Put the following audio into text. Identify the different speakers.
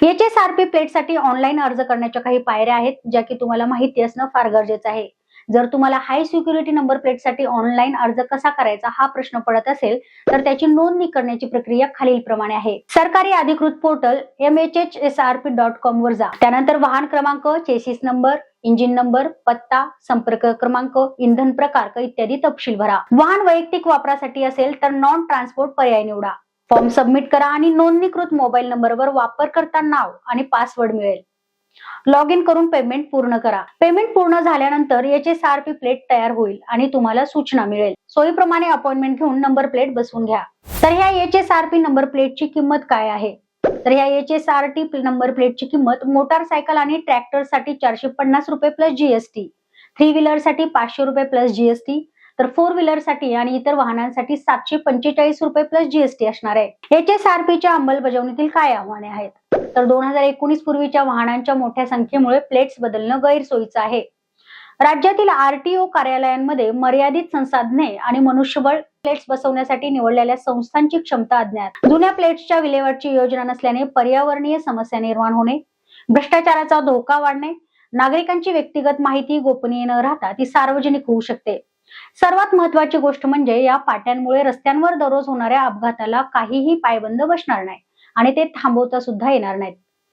Speaker 1: HSRP प्लेटसाठी online अर्ज करण्याच्या काही पायऱ्या आहेत ज्या की तुम्हाला माहिती असणं फार गरजेचं आहे. जर तुम्हाला हाय सिक्युरिटी नंबर प्लेटसाठी ऑनलाईन अर्ज कसा करायचा हा प्रश्न पडत असेल तर त्याची नोंदणी करण्याची प्रक्रिया खालीलप्रमाणे आहे. सरकारी अधिकृत पोर्टल mhsrp.com वर जा. त्यानंतर वाहन क्रमांक, चेसिस नंबर, इंजिन नंबर, पत्ता, संपर्क क्रमांक, इंधन प्रकार इत्यादी तपशील भरा. वाहन वैयक्तिक वापरासाठी असेल तर नॉन ट्रान्सपोर्ट पर्याय निवडा. फॉर्म सबमिट करा आणि नोंदणीकृत मोबाईल नंबरवर वापरकर्ता नाव आणि पासवर्ड मिळेल. लॉग इन करून पेमेंट पूर्ण करा. पेमेंट पूर्ण झाल्यानंतर HSRP प्लेट तयार होईल आणि तुम्हाला सूचना मिळेल. सोयीप्रमाणे अपॉइंटमेंट घेऊन नंबर प्लेट बसवून घ्या. तर ह्या HSRP नंबर प्लेटची किंमत काय आहे? तर ह्या HSRP नंबर प्लेटची किंमत मोटारसायकल आणि ट्रॅक्टर साठी 450 रुपये प्लस GST, 3 व्हीलर साठी 500 रुपये प्लस GST, तर 4 व्हीलर साठी आणि इतर वाहनांसाठी 745 रुपये प्लस GST असणार आहे. HSRPच्या अंमलबजावणीतील काय आव्हाने आहेत? तर 2019 पूर्वीच्या वाहनांच्या मोठ्या संख्येमुळे प्लेट्स बदलणं गैरसोयीचं आहे. राज्यातील RTO कार्यालयांमध्ये मर्यादित संसाधने आणि मनुष्यबळ प्लेट्स बसवण्यासाठी निवडलेल्या संस्थांची क्षमता अज्ञात. जुन्या प्लेट्सच्या विल्हेवाटची योजना नसल्याने पर्यावरणीय समस्या निर्माण होणे, भ्रष्टाचाराचा धोका वाढणे, नागरिकांची व्यक्तिगत माहिती गोपनीय न राहता ती सार्वजनिक होऊ शकते. सर्वात महत्वाची गोष्ट म्हणजे या पाट्यांमुळे रस्त्यांवर दररोज होणाऱ्या अपघाताला काहीही पायबंद बसणार नाही आणि ते थांबवता सुद्धा येणार नाहीत.